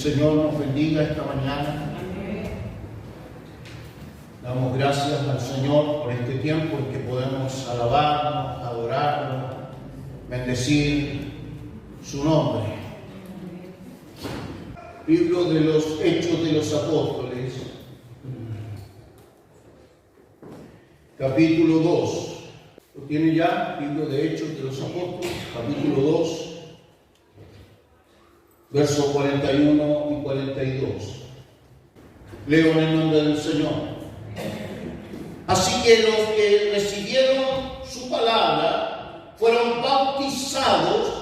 Señor nos bendiga esta mañana. Damos gracias al Señor por este tiempo en que podemos alabarnos, adorarnos, bendecir su nombre. Libro de los Hechos de los Apóstoles, capítulo 2. ¿Lo tiene ya? Libro de Hechos de los Apóstoles, capítulo 2, versos 41 y 42. Leo en el nombre del Señor. Así que los que recibieron su palabra fueron bautizados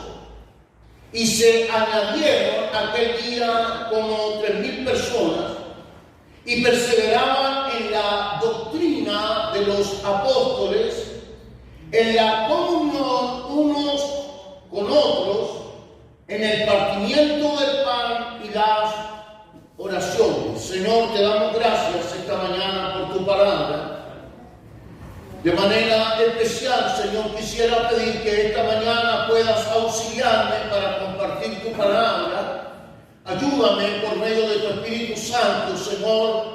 y se añadieron aquel día como 3,000 personas y perseveraban en la doctrina de los apóstoles, en la comunión unos con otros, en el partimiento del pan y las oraciones. Señor, te damos gracias esta mañana por tu palabra. De manera especial, Señor, quisiera pedir que esta mañana puedas auxiliarme para compartir tu palabra. Ayúdame por medio de tu Espíritu Santo, Señor.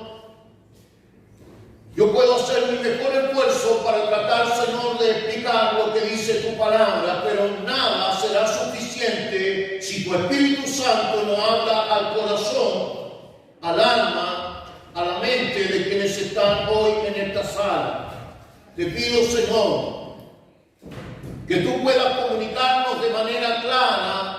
Yo puedo hacer mi mejor esfuerzo para tratar, Señor, de explicar lo que dice tu palabra, pero nada será suficiente si tu Espíritu Santo no habla al corazón, al alma, a la mente de quienes están hoy en esta sala. Te pido, Señor, que tú puedas comunicarnos de manera clara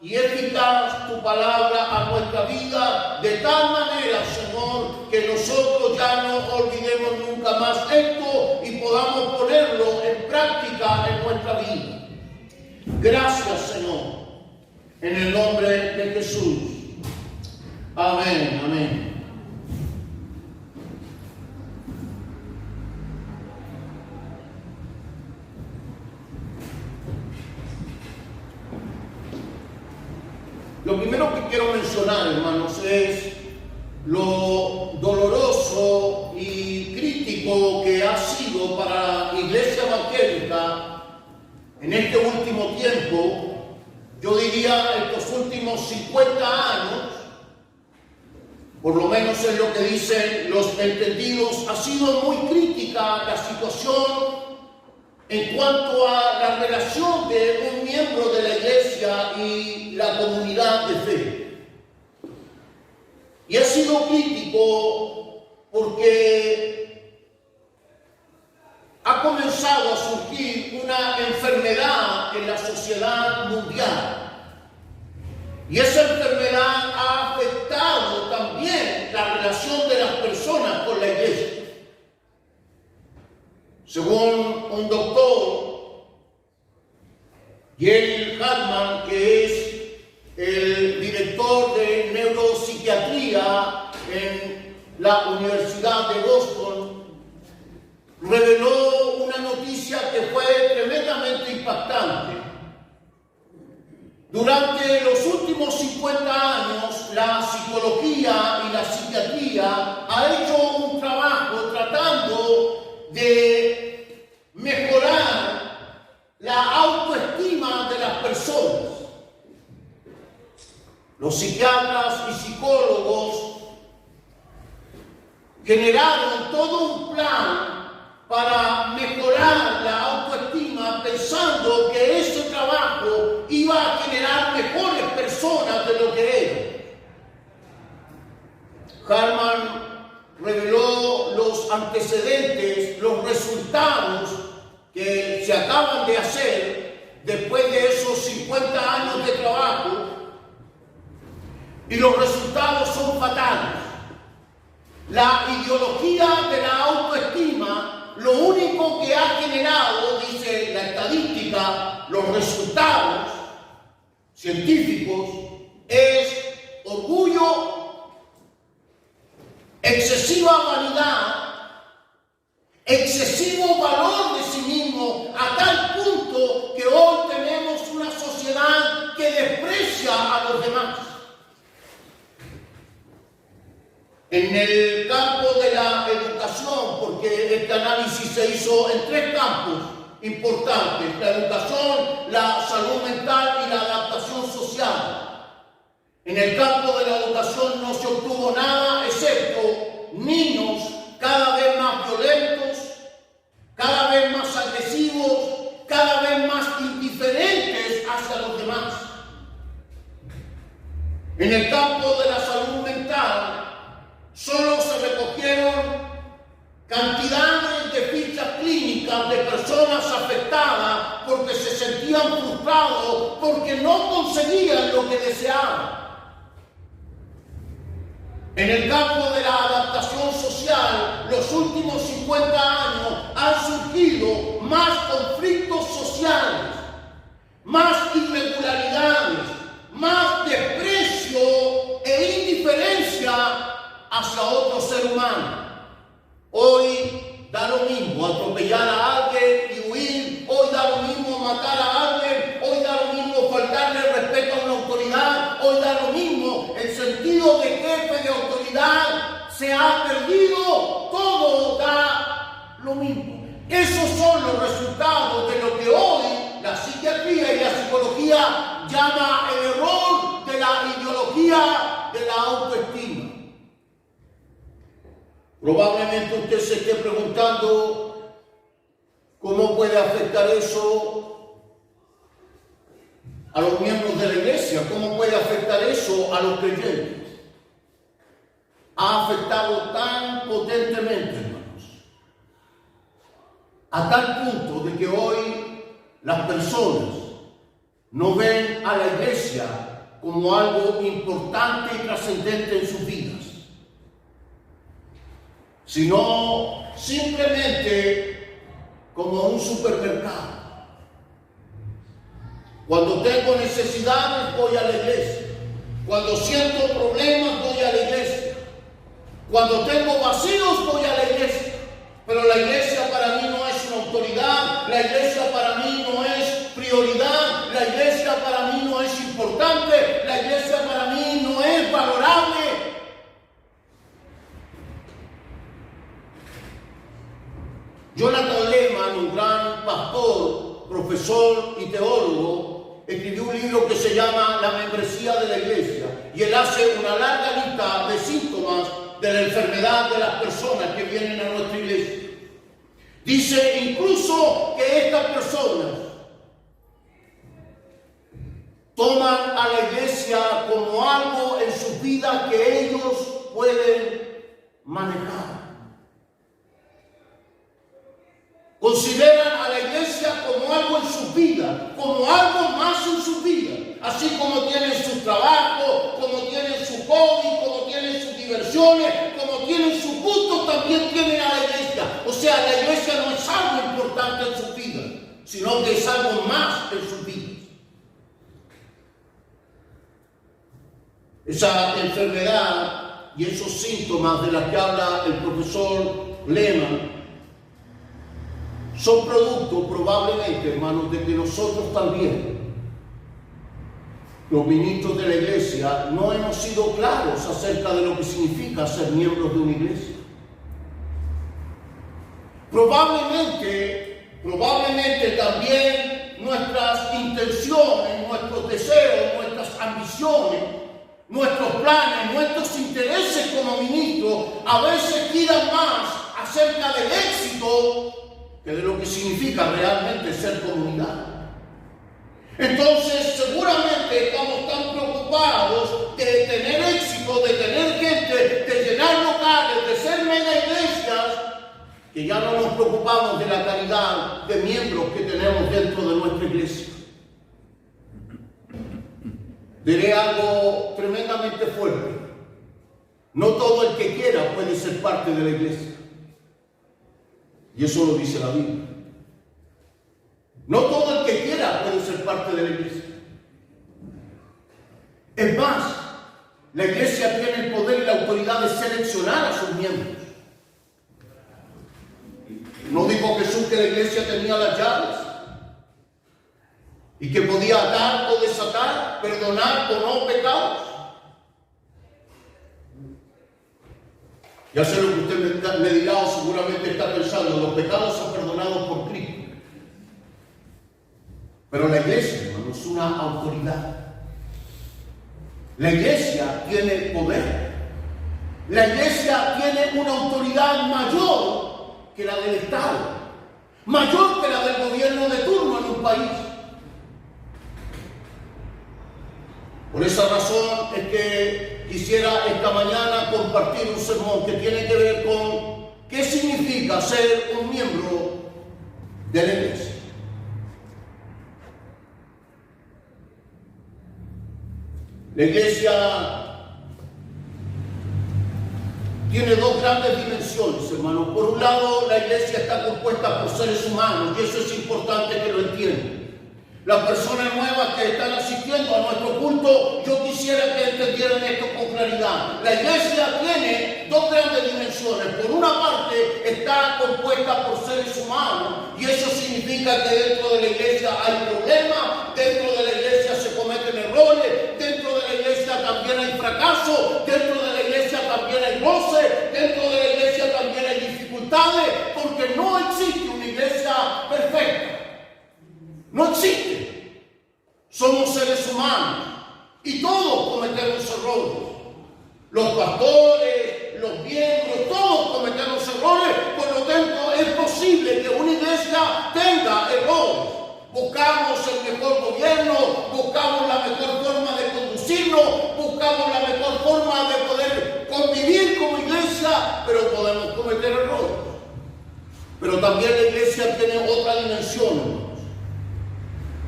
y eficaz tu palabra a nuestra vida, de tal manera, Señor, que nosotros ya no olvidemos nunca más esto y podamos ponerlo en práctica en nuestra vida. Gracias, Señor, en el nombre de Jesús. Amén, amén. Lo primero que quiero mencionar, hermanos, es lo doloroso y crítico que ha sido para la Iglesia Evangélica en este último tiempo, yo diría estos últimos 50 años, por lo menos es lo que dicen los entendidos, ha sido muy crítica la situación en cuanto a la relación de un miembro de la Iglesia y la comunidad de fe. Y ha sido crítico porque ha comenzado a surgir una enfermedad en la sociedad mundial. Y esa enfermedad ha afectado también la relación de las personas con la Iglesia. Según un doctor, Jerry Hartman, que es el director de neuropsiquiatría en la Universidad de Boston, reveló una noticia que fue tremendamente impactante. Durante los últimos 50 años, la psicología y la psiquiatría ha hecho un trabajo tratando de mejorar la autoestima de las personas. Los psiquiatras y psicólogos generaron todo un plan para mejorar la autoestima, pensando que ese trabajo iba a generar mejores personas de lo que eran. Hartman reveló los antecedentes, los resultados que se acaban de hacer después de esos 50 años de trabajo, y los resultados son fatales. La ideología de la autoestima, lo único que ha generado, dice la estadística, los resultados científicos, es orgullo, excesiva vanidad, excesivo valor de sí mismo, a tal punto que hoy tenemos una sociedad que desprecia a los demás. En el campo de la educación, porque este análisis se hizo en 3 campos importantes: la educación, la salud mental y la adaptación social. En el campo de la educación no se obtuvo nada excepto niños cada vez más violentos, cada vez más agresivos, cada vez más indiferentes hacia los demás. En el campo de la salud mental solo se recogieron cantidades de fichas clínicas de personas afectadas porque se sentían frustrados, porque no conseguían lo que deseaban. En el campo de la adaptación social, los últimos 50 años han surgido más conflictos sociales, más irregularidades, más desprecio e indiferencia hacia otro ser humano. Hoy da lo mismo atropellar a alguien y huir, hoy da lo mismo matar a alguien, hoy da lo mismo faltarle respeto a una autoridad, hoy da lo mismo, el sentido de jefe, de autoridad se ha perdido, todo da lo mismo. Esos son los resultados de lo que hoy la psiquiatría y la psicología llama el error de la ideología de la autoestima. Probablemente usted se esté preguntando cómo puede afectar eso a los miembros de la iglesia, cómo puede afectar eso a los creyentes. Ha afectado tan potentemente, hermanos, a tal punto de que hoy las personas no ven a la iglesia como algo importante y trascendente en sus vidas, sino simplemente como un supermercado. Cuando tengo necesidades voy a la iglesia, cuando siento problemas voy a la iglesia, cuando tengo vacíos voy a la iglesia, pero la iglesia para mí no es una autoridad, la iglesia para mí no es prioridad, la iglesia para mí no es importante, la iglesia para mí no es valorable. Jonathan Leeman, un gran pastor, profesor y teólogo, escribió un libro que se llama La membresía de la iglesia, y él hace una larga lista de síntomas de la enfermedad de las personas que vienen a nuestra iglesia. Dice incluso que estas personas toman a la iglesia como algo en sus vidas que ellos pueden manejar. Consideran a la iglesia como algo en sus vidas, como algo más en sus vidas. Así como tienen su trabajo, como tienen su hobby, como tienen sus diversiones, como tienen sus gustos, también tienen a la iglesia. O sea, la iglesia no es algo importante en sus vidas, sino que es algo más en sus vidas. Esa enfermedad y esos síntomas de las que habla el profesor Leeman son producto probablemente, hermanos, de que nosotros también, los ministros de la iglesia, no hemos sido claros acerca de lo que significa ser miembros de una iglesia. Probablemente también nuestras intenciones, nuestros deseos, nuestras ambiciones, nuestros planes, nuestros intereses como ministros, a veces giran más acerca del éxito que de lo que significa realmente ser comunidad. Entonces, seguramente estamos tan preocupados de tener éxito, de tener gente, de llenar locales, de ser mega iglesias, que ya no nos preocupamos de la calidad de miembros que tenemos dentro de nuestra iglesia. Diré algo tremendamente fuerte. No todo el que quiera puede ser parte de la iglesia. Y eso lo dice la Biblia. No todo el que quiera puede ser parte de la iglesia. Es más, la iglesia tiene el poder y la autoridad de seleccionar a sus miembros. ¿No dijo Jesús que la iglesia tenía las llaves? Y que podía atar o desatar, perdonar o no pecados. Ya sé lo que usted me dirá o seguramente está pensando, los pecados son perdonados por Cristo. Pero la iglesia, hermano, es una autoridad. La iglesia tiene poder. La iglesia tiene una autoridad mayor que la del Estado, mayor que la del gobierno de turno en un país. Por esa razón es que quisiera esta mañana compartir un sermón que tiene que ver con qué significa ser un miembro de la iglesia. La iglesia tiene dos grandes dimensiones, hermanos. Por un lado, la iglesia está compuesta por seres humanos, y eso es importante que lo entiendan. Las personas nuevas que están asistiendo a nuestro culto, yo quisiera que entendieran esto con claridad. La iglesia tiene dos grandes dimensiones. Por una parte, está compuesta por seres humanos, y eso significa que dentro de la iglesia hay problemas, dentro de la iglesia se cometen errores, dentro de la iglesia también hay fracaso, dentro de la iglesia también hay goce, dentro de la iglesia también hay dificultades, porque no existe una iglesia perfecta. No existe. Somos seres humanos y todos cometemos errores. Los pastores, los miembros, todos cometemos errores. Por lo tanto, es posible que una iglesia tenga errores. Buscamos el mejor gobierno, buscamos la mejor forma de conducirnos, buscamos la mejor forma de poder convivir como iglesia, pero podemos cometer errores. Pero también la iglesia tiene otra dimensión, hermanos.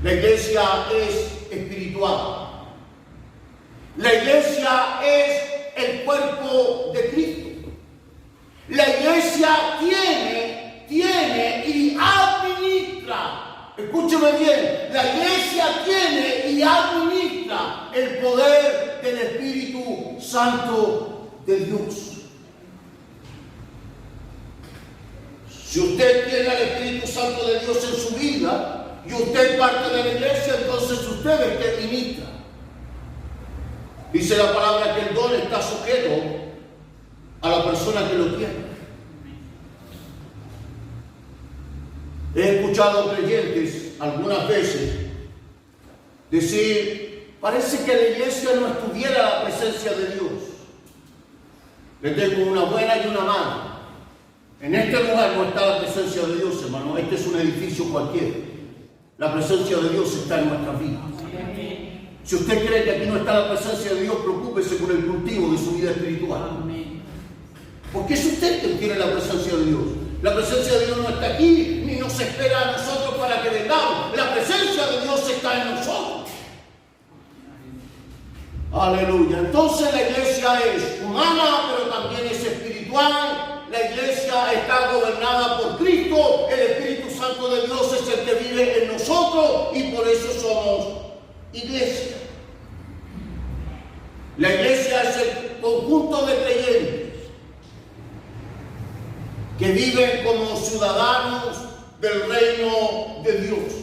La iglesia es espiritual. La iglesia es el cuerpo de Cristo. La iglesia tiene y administra. Escúcheme bien. La iglesia tiene y administra el poder del Espíritu Santo de Dios. Si usted tiene al Espíritu Santo de Dios en su vida, y usted parte de la iglesia, entonces usted es que ministra. Dice la palabra que el don está sujeto a la persona que lo tiene. He escuchado creyentes algunas veces decir, parece que la iglesia no estuviera la presencia de Dios. Le tengo una buena y una mala. En este lugar no está la presencia de Dios, hermano. Este es un edificio cualquiera. La presencia de Dios está en nuestras vidas. Si usted cree que aquí no está la presencia de Dios, preocúpese por el cultivo de su vida espiritual. Porque es usted quien tiene la presencia de Dios. La presencia de Dios no está aquí, ni nos espera a nosotros para que vengamos. La presencia de Dios está en nosotros. Aleluya. Entonces la iglesia es humana, pero también es espiritual. La iglesia está gobernada por Cristo. El Espíritu Santo de Dios es el que vive en nosotros y por eso somos iglesia. La iglesia es el conjunto de creyentes que viven como ciudadanos del reino de Dios.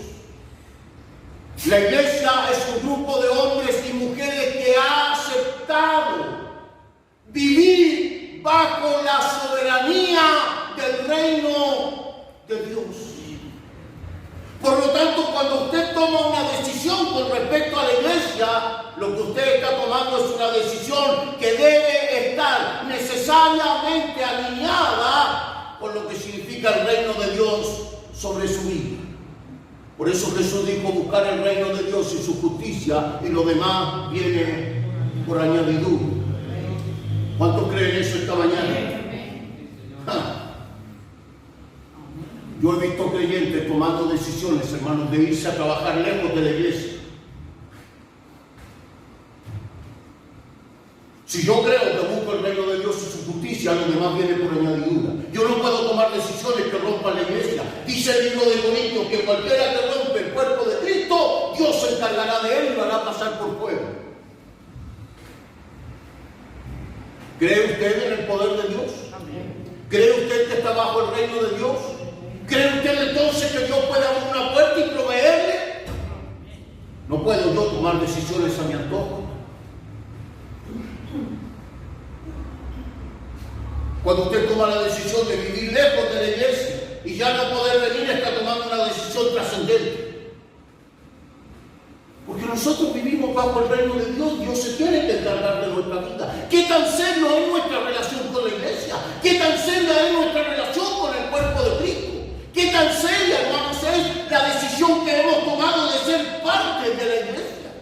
La iglesia es un grupo de hombres y mujeres que ha aceptado vivir bajo la soberanía del reino de Dios. Por lo tanto, cuando usted toma una decisión con respecto a la iglesia, lo que usted está tomando es una decisión que debe estar necesariamente alineada con lo que significa el reino de Dios sobre su vida. Por eso Jesús dijo buscar el reino de Dios y su justicia, y lo demás viene por añadidura. ¿Cuántos creen eso esta mañana? Yo he visto creyentes tomando decisiones, hermanos, de irse a trabajar lejos de la iglesia. Si yo creo que busco el reino de Dios y su justicia, lo demás viene por añadidura. Yo no puedo tomar decisiones que rompan la iglesia. Dice el libro de Corintios que cualquiera que rompe el cuerpo de Cristo, Dios se encargará de él y lo hará pasar por fuego. ¿Cree usted en el poder de Dios? ¿Cree usted que está bajo el reino de Dios? ¿Cree usted entonces que Dios puede abrir una puerta y proveerle? No puedo yo tomar decisiones a mi antojo. Cuando usted toma la decisión de vivir lejos de la iglesia y ya no poder venir, está tomando una decisión trascendente. Porque nosotros vivimos bajo el reino de Dios. Dios se tiene que encargar de nuestra vida. ¿Qué tan serio es nuestra relación con la iglesia? ¿Qué tan seria es nuestra relación con el cuerpo de Cristo? ¿Qué tan seria, hermanos, es la decisión que hemos tomado de ser parte de la iglesia?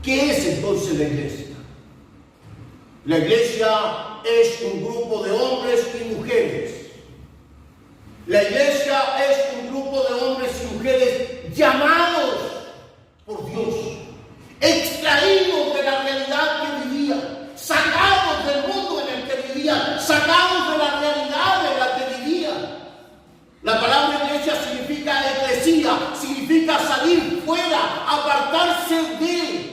¿Qué es entonces la iglesia? La iglesia es un grupo de hombres y mujeres. La iglesia es un grupo de hombres y mujeres llamados por Dios, extraídos de la realidad que vivían, sacados del mundo en el que vivían, sacados de la realidad en la que vivían. La palabra iglesia significa eclesía, significa salir fuera, apartarse de.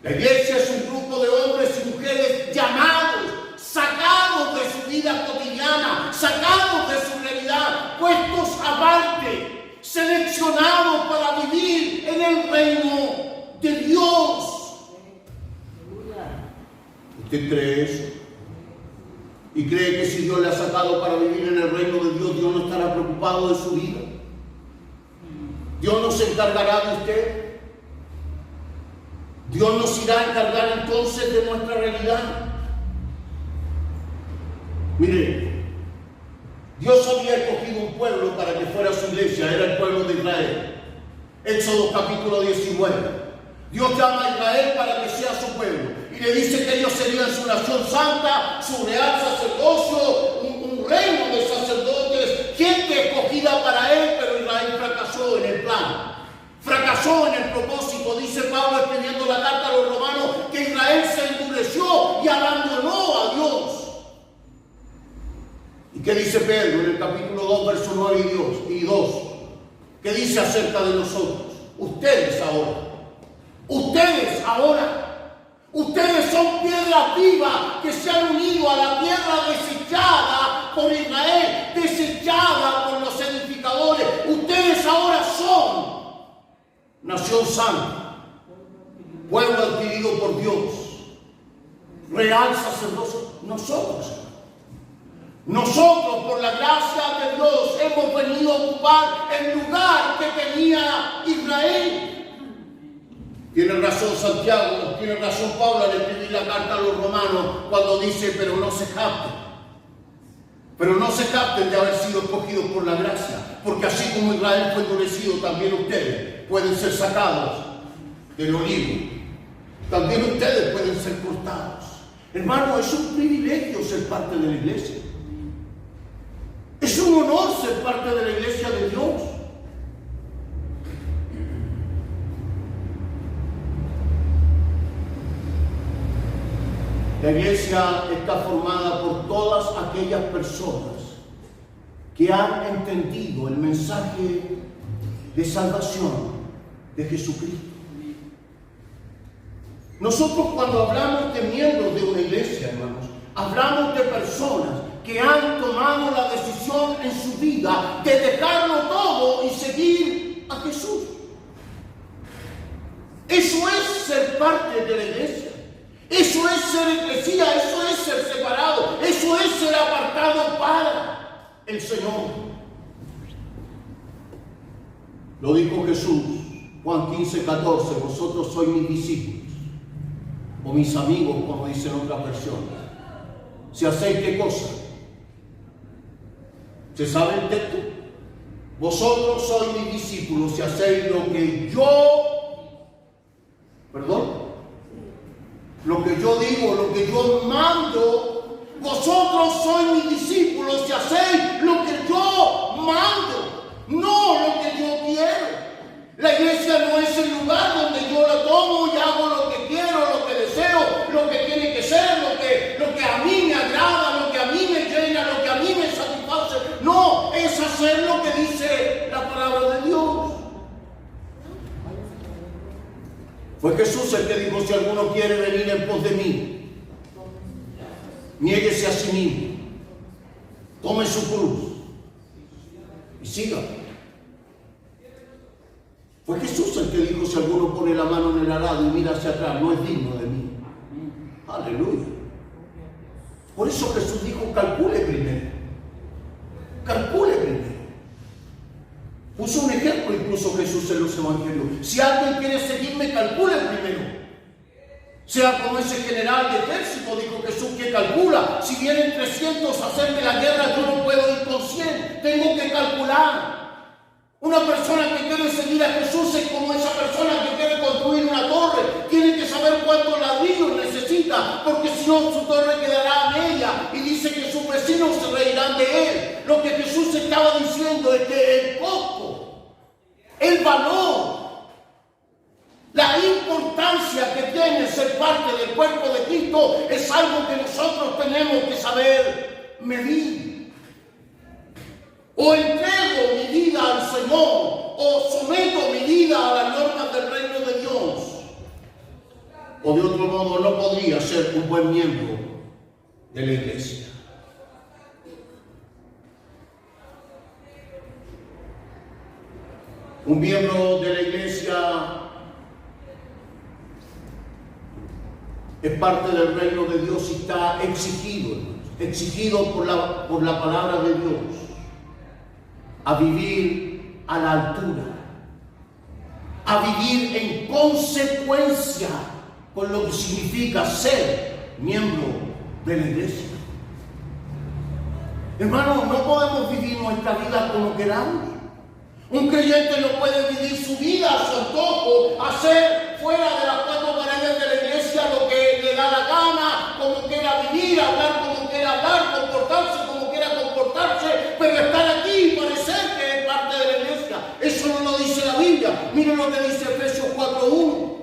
La iglesia es un grupo de hombres y mujeres llamados, sacados de su vida cotidiana, sacados de su realidad, puestos aparte, seleccionados para vivir en el reino de Dios. ¿Usted cree eso? ¿Y cree que si Dios le ha sacado para vivir en el reino de Dios, Dios no estará preocupado de su vida? ¿Dios no se encargará de usted? ¿Dios nos irá a encargar entonces de nuestra realidad? Mire, Dios había escogido un pueblo para que fuera su iglesia, era el pueblo de Israel. Éxodo capítulo 19. Dios llama a Israel para que sea su pueblo y le dice que ellos serían su nación santa, su real sacerdocio, un reino de sacerdotes, gente escogida para él, pero Israel fracasó en el plan. Fracasó en el propósito. Dice Pablo escribiendo la carta a los romanos que Israel se endureció y abandonó a Dios. ¿Y qué dice Pedro en el capítulo 2, versos 9 y 2? ¿Qué dice acerca de nosotros? Ustedes son piedras vivas que se han unido a la tierra desechada por Israel, desechada por los edificadores. Ustedes ahora son nación santa, pueblo adquirido por Dios, real sacerdocio. Nosotros, por la gracia de Dios, hemos venido a ocupar el lugar que tenía Israel. Tiene razón Santiago, tiene razón Pablo al escribir la carta a los romanos cuando dice, pero no se capten de haber sido escogidos por la gracia, porque así como Israel fue endurecido, también ustedes pueden ser sacados del olivo, también ustedes pueden ser cortados. Hermano, es un privilegio ser parte de la iglesia. Es un honor ser parte de la iglesia de Dios. La iglesia está formada por todas aquellas personas que han entendido el mensaje de salvación de Jesucristo. Nosotros cuando hablamos de miembros de una iglesia, hermanos, hablamos de personas que han tomado la decisión en su vida de dejarlo todo y seguir a Jesús. Eso es ser parte de la iglesia. Eso es ser eclesía, eso es ser separado, eso es ser apartado para el Señor. Lo dijo Jesús, Juan 15:14, vosotros sois mis discípulos, o mis amigos, como dicen otras versiones. Si hacéis qué cosa. ¿Se sabe el texto? Vosotros sois mis discípulos si hacéis lo que yo digo, lo que yo mando. Vosotros sois mis discípulos si hacéis lo que yo mando, no lo que yo quiero. La iglesia no es el lugar donde yo la tomo y hago lo que quiero, lo que deseo, lo que tiene que ser, lo que a mí me agrada, lo que a mí me llena, lo que a mí me satisface. No, es hacer lo que dice la palabra de Dios. Fue Jesús el que dijo, si alguno quiere venir en pos de mí, niéguese a sí mismo, tome su cruz y sígame. Fue Jesús el que dijo, si alguno pone la mano en el arado y mira hacia atrás, no es digno de mí. Aleluya. Por eso Jesús dijo, calcule primero. Calcule primero. Puso un ejemplo incluso Jesús en los evangelios. Si alguien quiere seguirme, calcule primero. Sea como ese general de ejército, dijo Jesús, que calcula. Si vienen 300 a hacerme la guerra, yo no puedo ir con 100. Tengo que calcular. Una persona que quiere seguir a Jesús es como esa persona que quiere construir una torre. Tiene que saber cuántos ladrillos necesita, porque si no su torre quedará a media. Y dice que sus vecinos se reirán de él. Lo que Jesús estaba diciendo es que el costo, el valor, la importancia que tiene ser parte del cuerpo de Cristo es algo que nosotros tenemos que saber medir. O entrego mi vida al Señor, o someto mi vida a las normas del reino de Dios. O de otro modo no podría ser un buen miembro de la iglesia. Un miembro de la iglesia es parte del reino de Dios y está exigido por la palabra de Dios a vivir a la altura, a vivir en consecuencia con lo que significa ser miembro de la iglesia. Hermanos, no podemos vivir nuestra vida como queramos. Un creyente no puede vivir su vida a su antojo, hacer fuera de las cuatro paredes de la iglesia lo que le da la gana, como quiera vivir, hablar como quiera hablar, comportarse como quiera comportarse, pero estar aquí y parecer que es parte de la iglesia. Eso no lo dice la Biblia. Miren lo que dice Efesios 4:1.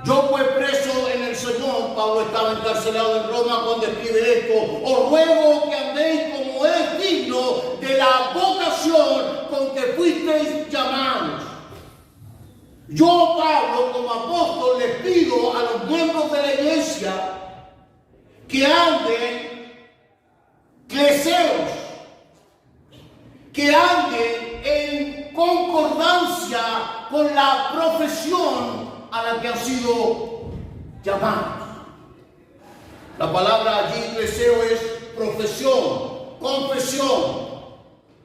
Yo pues preso en el Señor, Pablo estaba encarcelado en Roma cuando escribe esto, os ruego que andéis como es digno de la vocación con que fuisteis llamados. Yo, Pablo, como apóstol, les pido a los miembros de la iglesia que anden cleseos, que anden en concordancia con la profesión a la que han sido llamados. La palabra allí, cleseo, es profesión, confesión,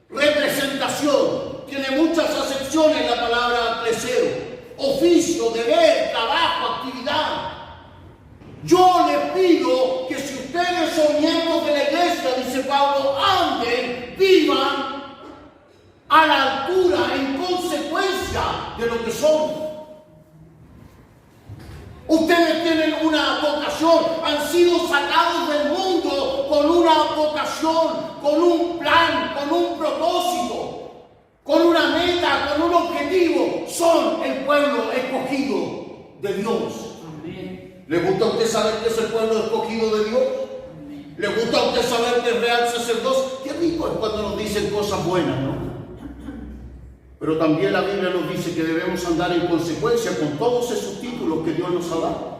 representación. Tiene muchas acepciones la palabra cleseo. Oficio, deber, trabajo, actividad. Yo les pido que si ustedes son miembros de la iglesia, dice Pablo, anden, vivan a la altura, en consecuencia de lo que son. Ustedes tienen una vocación, han sido sacados del mundo con una vocación, con un plan, con un propósito, con una meta, con un objetivo. Son el pueblo escogido de Dios. Amén. ¿Le gusta a usted saber que es el pueblo escogido de Dios? Amén. ¿Le gusta a usted saber que es real sacerdocio? Qué rico es cuando nos dicen cosas buenas, ¿no? Pero también la Biblia nos dice que debemos andar en consecuencia con todos esos títulos que Dios nos ha dado.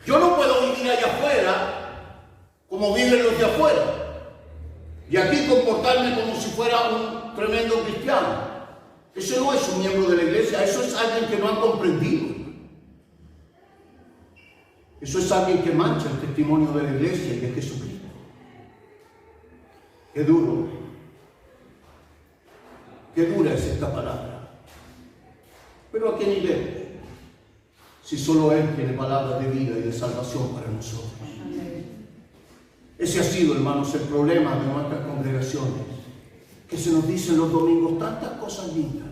Yo no puedo vivir allá afuera como viven los de afuera y aquí comportarme como si fuera un tremendo cristiano. Eso no es un miembro de la iglesia, eso es alguien que no ha comprendido. Eso es alguien que mancha el testimonio de la iglesia y de Jesucristo. Qué duro. Qué dura es esta palabra. Pero ¿a quién iremos? Si solo Él tiene palabras de vida y de salvación para nosotros. Ese ha sido, hermanos, el problema de nuestras congregaciones. Que se nos dicen los domingos tantas cosas lindas.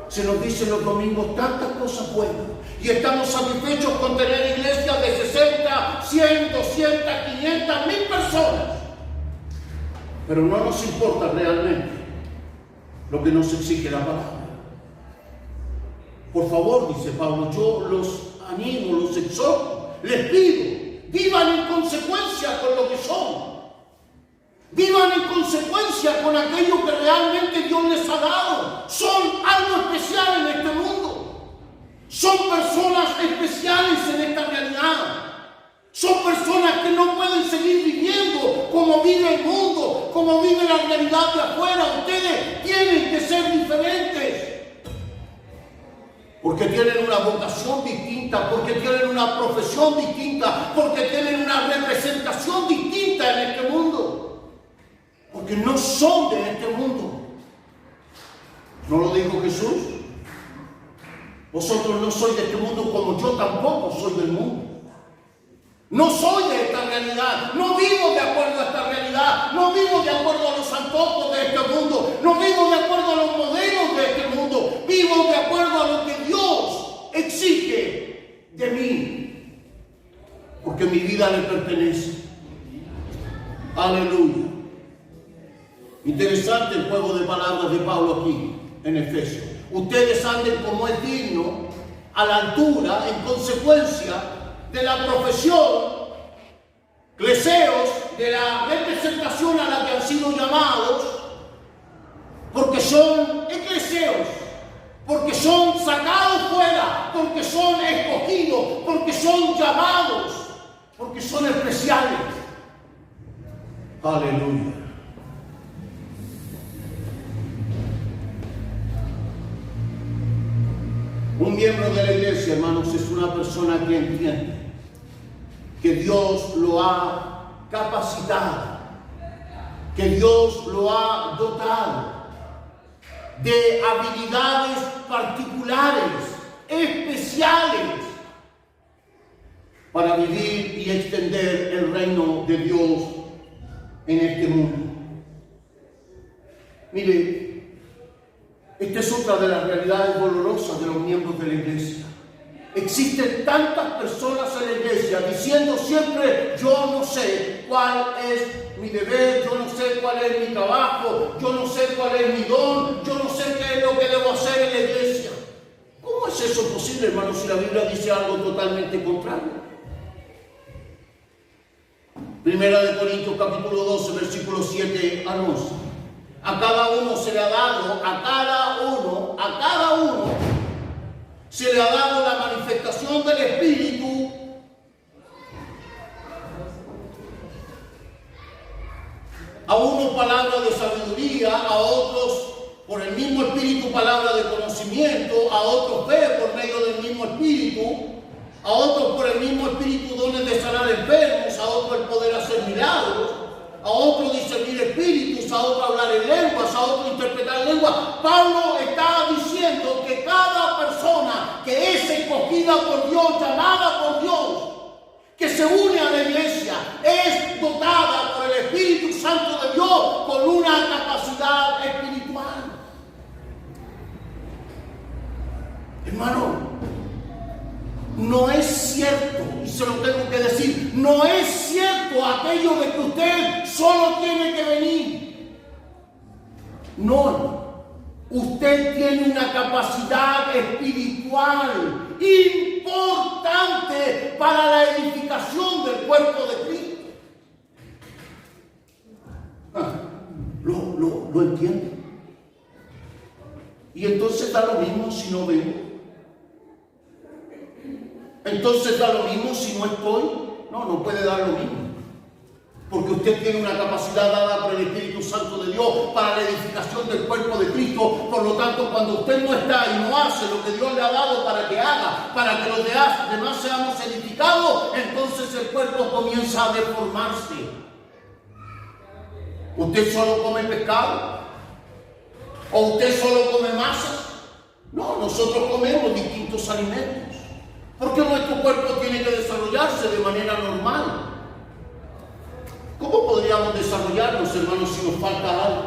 Se nos dicen los domingos tantas cosas buenas. Y estamos satisfechos con tener iglesias de 60, 100, 200, 500, 1000 personas. Pero no nos importa realmente lo que nos exige la palabra. Por favor, dice Pablo, yo los animo, los exhorto, les pido, vivan en consecuencia con lo que son. Vivan en consecuencia con aquello que realmente Dios les ha dado. Son algo especial en este mundo. Son personas especiales en esta realidad. Son personas que no pueden seguir viviendo como vive el mundo, como vive la realidad de afuera. Ustedes tienen que ser diferentes. Porque tienen una vocación distinta, porque tienen una profesión distinta, porque tienen una representación distinta en este mundo. Porque porque no son de este mundo. ¿No lo dijo Jesús? Vosotros no sois de este mundo como yo tampoco soy del mundo. No soy de esta realidad, no vivo de acuerdo a esta realidad, no vivo de acuerdo a los antojos de este mundo, no vivo de acuerdo a los modelos de este mundo, vivo de acuerdo a lo que Dios exige de mí, porque mi vida le pertenece. Aleluya. Interesante el juego de palabras de Pablo aquí en Efesios. Ustedes anden como es digno, a la altura, en consecuencia de la profesión, cleseos, de la representación a la que han sido llamados, porque son ecleseos, porque son sacados fuera, porque son escogidos, porque son llamados, porque son especiales. Aleluya. Un miembro de la iglesia, hermanos, es una persona que entiende que Dios lo ha capacitado, que Dios lo ha dotado de habilidades particulares, especiales, para vivir y extender el reino de Dios en este mundo. Mire, esta es otra de las realidades dolorosas de los miembros de la iglesia. Existen tantas personas en la iglesia diciendo siempre: yo no sé cuál es mi deber, yo no sé cuál es mi trabajo, yo no sé cuál es mi don, yo no sé qué es lo que debo hacer en la iglesia. ¿Cómo es eso posible, hermanos, si la Biblia dice algo totalmente contrario? Primera de Corintios capítulo 12, versículos 7 al 11. A cada uno se le ha dado, a cada uno se le ha dado la manifestación del Espíritu a unos palabras de sabiduría, a otros por el mismo Espíritu palabra de conocimiento, a otros fe por medio del mismo Espíritu, a otros por el mismo Espíritu dones de sanar enfermos, a otros el poder hacer milagros, a otros discernir espíritus, a otros hablar en lenguas, a otros interpretar lenguas. Pablo está diciendo que cada persona que es escogida por Dios, llamada por Dios, que se une a la iglesia, es dotada por el Espíritu Santo de Dios con una capacidad espiritual. Hermano, no es cierto, y se lo tengo que decir, no es cierto aquello de que usted solo tiene que venir. No, usted tiene una capacidad espiritual importante para la edificación del cuerpo de Cristo. ¿Lo entiende? Y entonces da lo mismo si no vengo. Entonces da lo mismo si no estoy. No puede dar lo mismo. Porque usted tiene una capacidad dada por el Espíritu Santo de Dios para la edificación del cuerpo de Cristo. Por lo tanto, cuando usted no está y no hace lo que Dios le ha dado para que haga, para que los demás seamos edificados, entonces el cuerpo comienza a deformarse. ¿Usted solo come pescado? ¿O usted solo come masas? No, nosotros comemos distintos alimentos. Porque nuestro cuerpo tiene que desarrollarse de manera normal. ¿Cómo podríamos desarrollarnos, hermanos, si nos falta algo?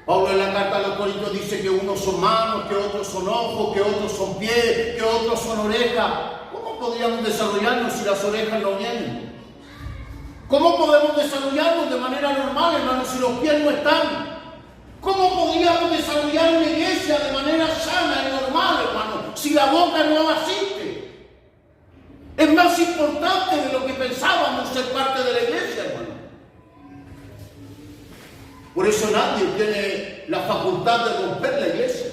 Pablo en la carta a los Corintios dice que unos son manos, que otros son ojos, que otros son pies, que otros son orejas. ¿Cómo podríamos desarrollarnos si las orejas no vienen? ¿Cómo podemos desarrollarnos de manera normal, hermanos, si los pies no están? ¿Cómo podríamos desarrollar una iglesia de manera sana y normal, hermano, si la boca no asiste? Es más importante de lo que pensábamos ser parte de la iglesia, hermano. Por eso nadie tiene la facultad de romper la iglesia.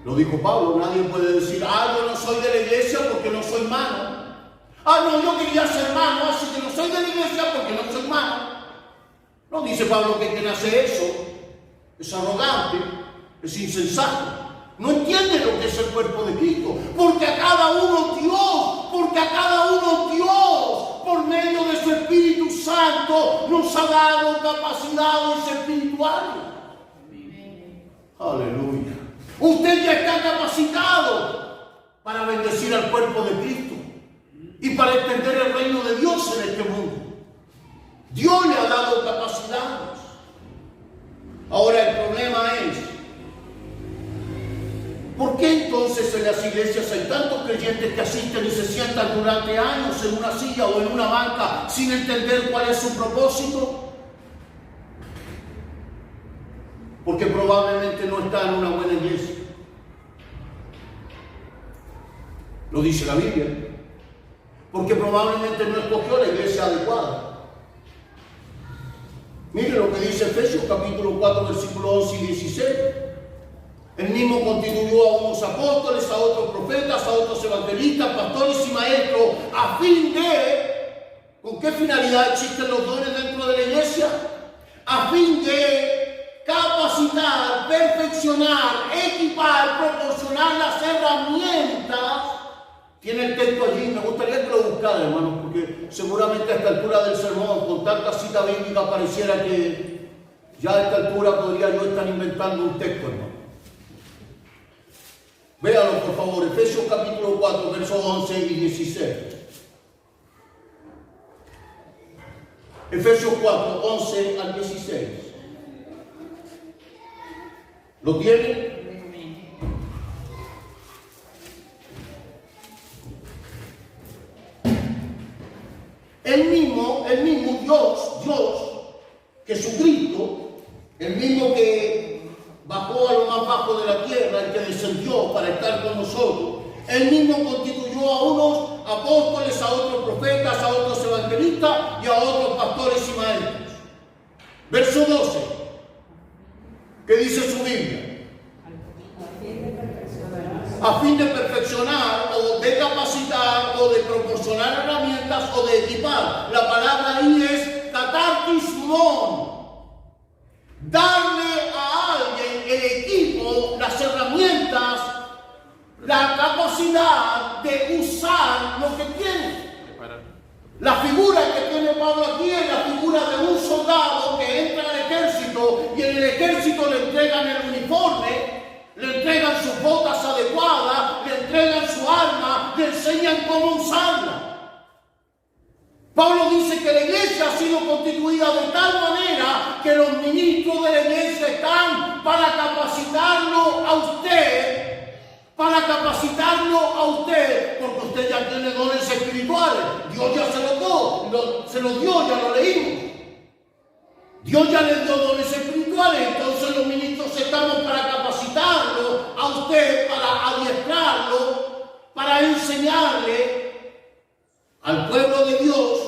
Lo dijo Pablo, nadie puede decir: yo no soy de la iglesia porque no soy mano. No, yo quería ser mano, así que no soy de la iglesia porque no soy mano. No dice Pablo que quien hace eso es arrogante, es insensato. No entiende lo que es el cuerpo de Cristo. Porque a cada uno Dios, por medio de su Espíritu Santo nos ha dado capacidades espirituales. Aleluya. Usted ya está capacitado para bendecir al cuerpo de Cristo y para extender el reino de Dios en este mundo. Dios le ha dado capacidades. Ahora el problema es, ¿por qué entonces en las iglesias hay tantos creyentes que asisten y se sientan durante años en una silla o en una banca sin entender cuál es su propósito? Porque probablemente no está en una buena iglesia. Lo dice la Biblia. Porque probablemente no escogió la iglesia adecuada. Mire lo que dice Efesios capítulo 4, versículos 11 y 16. Él mismo constituyó a unos apóstoles, a otros profetas, a otros evangelistas, pastores y maestros, a fin de, ¿con qué finalidad existen los dones dentro de la iglesia? A fin de capacitar, perfeccionar, equipar, proporcionar las herramientas. Tiene el texto allí, me gustaría que lo buscara, hermanos, porque seguramente a esta altura del sermón, con tanta cita bíblica, pareciera que ya a esta altura podría yo estar inventando un texto, hermano. Véalo, por favor, Efesios capítulo 4, versos 11 y 16. Efesios 4, 11 al 16. ¿Lo tiene? El mismo Dios, Jesucristo, el mismo que bajó a lo más bajo de la tierra, el que descendió para estar con nosotros, él mismo constituyó a unos apóstoles, a otros profetas, a otros evangelistas y a otros pastores y maestros. Verso 12, ¿qué dice su Biblia? A fin de perfeccionar o de capacitar o de proporcionar herramientas o de equipar. La palabra ahí es catartismón. Darle a alguien el equipo, las herramientas, la capacidad de usar lo que tiene. La figura que tiene Pablo aquí es la figura de un soldado que entra al ejército y en el ejército le entregan el uniforme, le entregan sus botas adecuadas, le entregan su arma, le enseñan cómo usarla. Pablo dice que la iglesia ha sido constituida de tal manera que los ministros de la iglesia están para capacitarlo a usted, porque usted ya tiene dones espirituales. Dios ya se los dio, ya lo leímos. Dios ya le dio dones espirituales, entonces los ministros estamos para capacitarlo a usted, para adiestrarlo, para enseñarle al pueblo de Dios,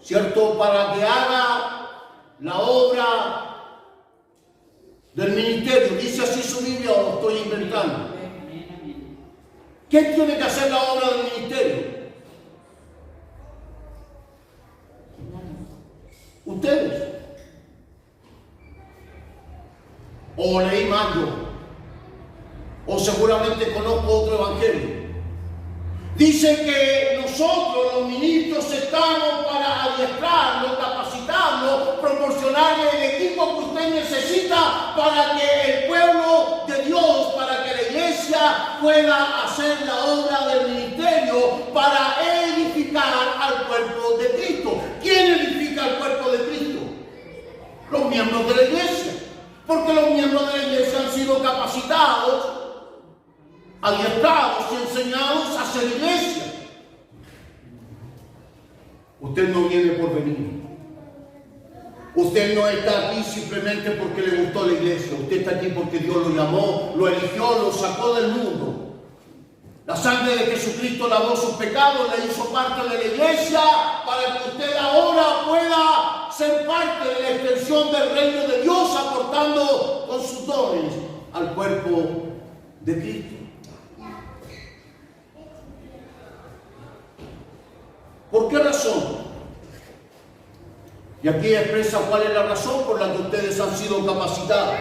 ¿cierto? Para que haga la obra del ministerio. Dice así su Biblia o lo estoy inventando. ¿Quién tiene que hacer la obra del ministerio? Ustedes. O leí mal yo, o seguramente conozco otro evangelio. Dice que nosotros los ministros estamos para adiestrarlo, capacitarlo, proporcionarle el equipo que usted necesita para que el pueblo de Dios, para que la iglesia pueda hacer la obra del ministerio para edificar al cuerpo de Cristo. ¿Quién edifica al cuerpo de Cristo? Los miembros de la iglesia. Porque los miembros de la iglesia han sido capacitados, adiestrados y enseñados a ser iglesia. Usted no viene por venir. Usted no está aquí simplemente porque le gustó la iglesia. Usted está aquí porque Dios lo llamó, lo eligió, lo sacó del mundo. La sangre de Jesucristo lavó sus pecados, le hizo parte de la iglesia para que usted ahora pueda ser parte de la extensión del reino de Dios, aportando con sus dones al cuerpo de Cristo. ¿Por qué razón? Y aquí expresa cuál es la razón por la que ustedes han sido capacitados.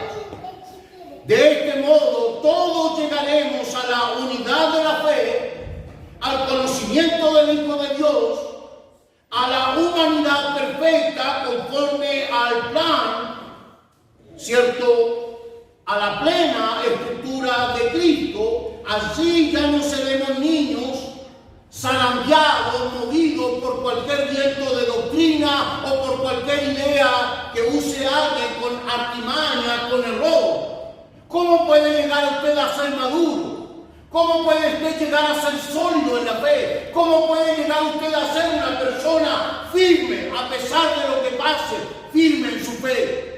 De este modo, todos llegaremos a la unidad de la fe, al conocimiento del Hijo de Dios, a la una humanidad perfecta conforme al plan, ¿cierto?, a la plena estructura de Cristo. Allí ya no seremos niños zarandeados, movidos por cualquier viento de doctrina o por cualquier idea que use alguien con artimaña, con error. ¿Cómo puede llegar usted a ser maduro? ¿Cómo puede usted llegar a ser sólido en la fe? ¿Cómo puede llegar usted a ser una persona firme a pesar de lo que pase, firme en su fe?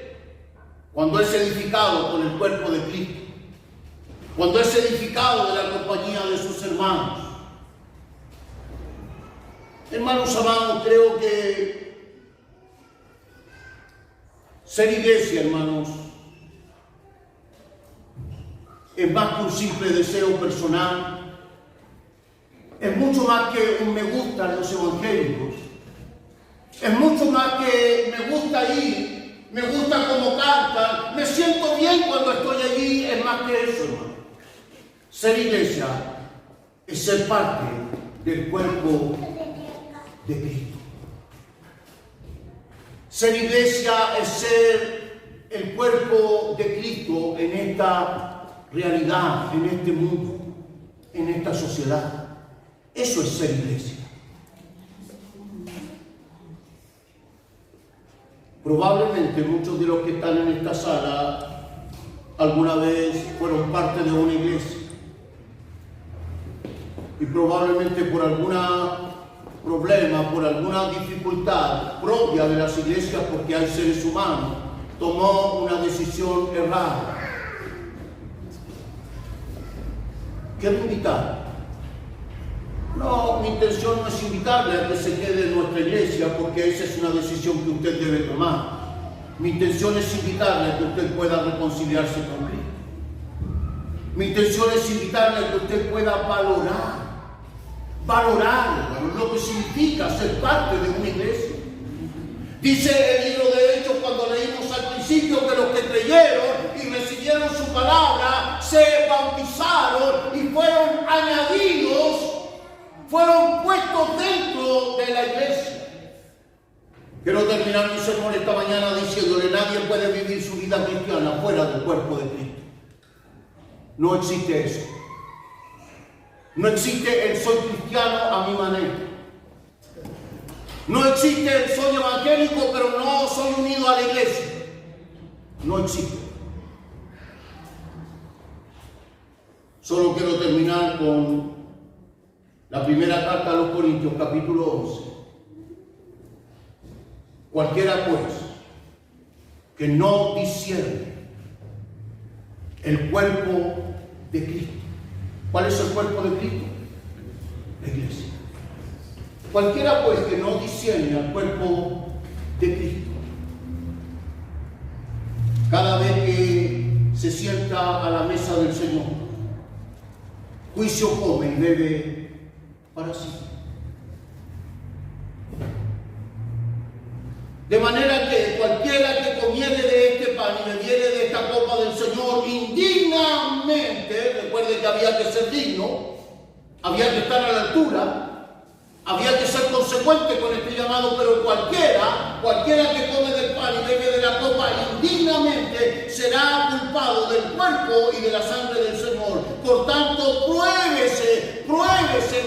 Cuando es edificado con el cuerpo de Cristo, cuando es edificado de la compañía de sus hermanos. Hermanos amados, creo que ser iglesia, hermanos, es más que un simple deseo personal, es mucho más que un me gusta en los evangélicos, es mucho más que me gusta ir. Me gusta cómo cantan, me siento bien cuando estoy allí, es más que eso, hermano. Ser iglesia es ser parte del cuerpo de Cristo. Ser iglesia es ser el cuerpo de Cristo en esta realidad, en este mundo, en esta sociedad. Eso es ser iglesia. Probablemente muchos de los que están en esta sala alguna vez fueron parte de una iglesia. Y probablemente por algún problema, por alguna dificultad propia de las iglesias, porque hay seres humanos, tomó una decisión errada. Quiero invitar. No, mi intención no es invitarle a que se quede en nuestra iglesia, porque esa es una decisión que usted debe tomar. Mi intención es invitarle a que usted pueda reconciliarse con Cristo. Mi intención es invitarle a que usted pueda valorar lo que significa ser parte de una iglesia. Dice el libro de Hechos, cuando leímos al principio, que los que creyeron y recibieron su palabra se bautizaron y fueron añadidos, fueron puestos dentro de la iglesia. Quiero terminar mi sermón esta mañana diciéndole: nadie puede vivir su vida cristiana fuera del cuerpo de Cristo. No existe eso. No existe el soy cristiano a mi manera. No existe el soy evangélico pero no soy unido a la iglesia. No existe. Solo quiero terminar con la primera carta a los Corintios, capítulo 11. Cualquiera pues que no discierne el cuerpo de Cristo. ¿Cuál es el cuerpo de Cristo? La iglesia. Cualquiera pues que no discierne al cuerpo de Cristo, cada vez que se sienta a la mesa del Señor, juicio come y bebe para sí. De manera que cualquiera que comiere de este pan y bebiere de esta copa del Señor indignamente, recuerde que había que ser digno, había que estar a la altura, había que ser consecuente con este llamado, pero cualquiera que come del pan y bebe de la copa indignamente será culpado del cuerpo y de la sangre del Señor. Por tanto, pruébese,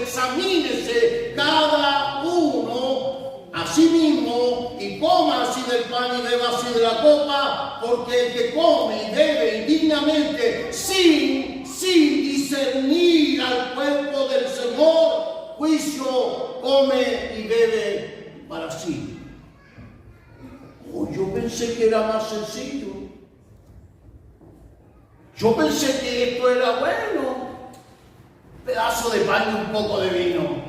examínese cada uno a sí mismo y coma así del pan y beba así de la copa, porque el que come y bebe indignamente sin discernir al cuerpo del Señor, juicio come y bebe para sí. Oh, yo pensé que era más sencillo. Yo pensé que esto era bueno. Pedazo de pan y un poco de vino.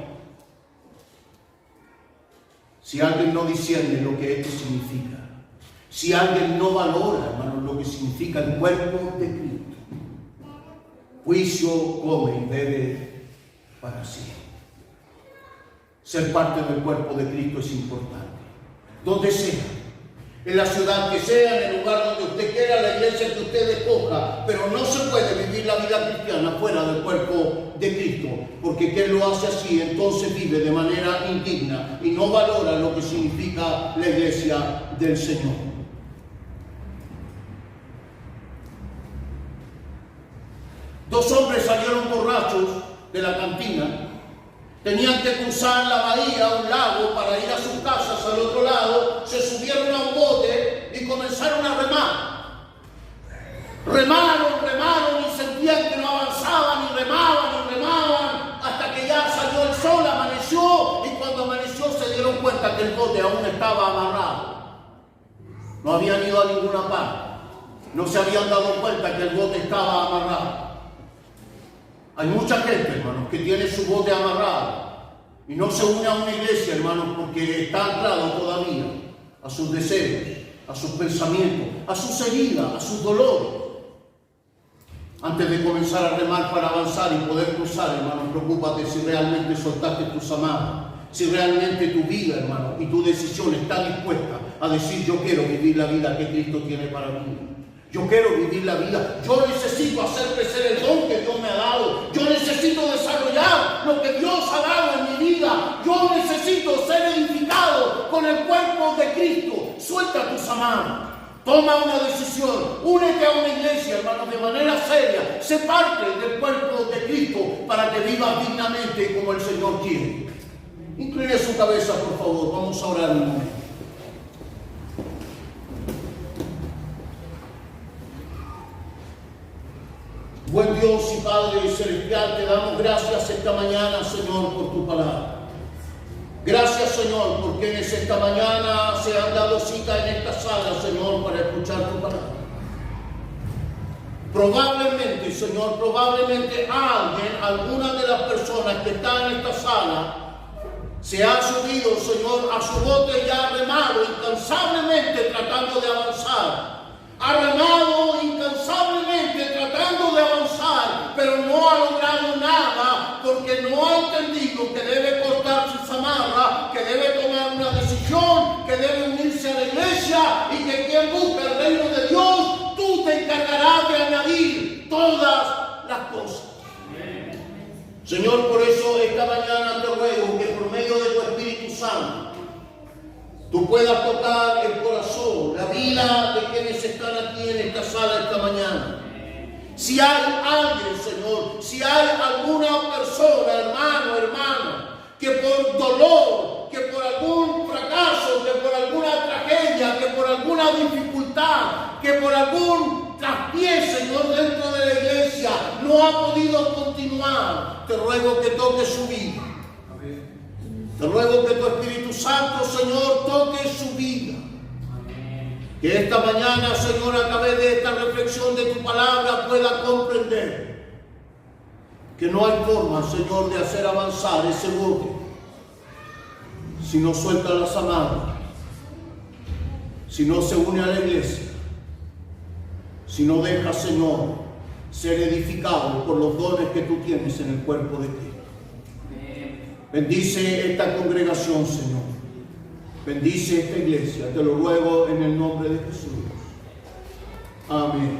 Si alguien no discierne lo que esto significa, si alguien no valora, hermanos, lo que significa el cuerpo de Cristo, juicio come y bebe para sí. Ser parte del cuerpo de Cristo es importante. Donde sea, en la ciudad que sea, en el lugar donde usted quiera, la iglesia que usted escoja, pero no se puede vivir la vida cristiana fuera del cuerpo de Cristo. Cristo, porque quien lo hace así entonces vive de manera indigna y no valora lo que significa la iglesia del Señor. Dos hombres salieron borrachos de la cantina. Tenían que cruzar la bahía, un lago, para ir a sus casas al otro lado. Se subieron a un bote y comenzaron a remar. Remaron y sentían que no avanzaban y remaban hasta que ya salió el sol, amaneció, y cuando amaneció se dieron cuenta que el bote aún estaba amarrado. No habían ido a ninguna parte. No se habían dado cuenta que el bote estaba amarrado. Hay mucha gente, hermanos, que tiene su bote amarrado y no se une a una iglesia, hermanos, porque está anclado todavía a sus deseos, a sus pensamientos, a sus heridas, a sus dolores. Antes de comenzar a remar para avanzar y poder cruzar, hermano, preocúpate si realmente soltaste tus amarras, si realmente tu vida, hermano, y tu decisión está dispuesta a decir: yo quiero vivir la vida que Cristo tiene para mí. Yo quiero vivir la vida. Yo necesito hacer crecer el don que Dios me ha dado. Yo necesito desarrollar lo que Dios ha dado en mi vida. Yo necesito ser edificado con el cuerpo de Cristo. Suelta tus amarras. Toma una decisión, únete a una iglesia, hermano, de manera seria. Sé parte del cuerpo de Cristo para que vivas dignamente como el Señor quiere. Incline su cabeza, por favor. Vamos a orar un momento. Buen Dios y Padre celestial, te damos gracias esta mañana, Señor, por tu palabra. Gracias, Señor, por quienes esta mañana se han dado cita en esta sala, Señor, para escuchar tu palabra. Probablemente, Señor, alguna de las personas que están en esta sala, se ha subido, Señor, a su bote y ha remado incansablemente tratando de avanzar. Ha remado incansablemente tratando de avanzar, pero no ha logrado nada porque no ha entendido que debe cortar sus amarras, que debe tomar una decisión, que debe unirse a la iglesia y que quien busca el reino de Dios, tú te encargarás de añadir todas las cosas. Señor, por eso esta mañana te ruego que por medio de tu Espíritu Santo tú puedas tocar el corazón, la vida de quienes están aquí en esta sala esta mañana. Si hay alguien, Señor, si hay alguna persona, hermano, hermana, que por dolor, que por algún fracaso, que por alguna tragedia, que por alguna dificultad, que por algún traspié, Señor, dentro de la iglesia, no ha podido continuar, te ruego que toque su vida. Te ruego que tu Espíritu Santo, Señor, toque su vida. Que esta mañana, Señor, a través de esta reflexión de tu palabra pueda comprender que no hay forma, Señor, de hacer avanzar ese bote si no suelta las amarras, si no se une a la iglesia, si no deja, Señor, ser edificado por los dones que tú tienes en el cuerpo de Cristo. Bendice esta congregación, Señor. Bendice esta iglesia. Te lo ruego en el nombre de Jesús. Amén.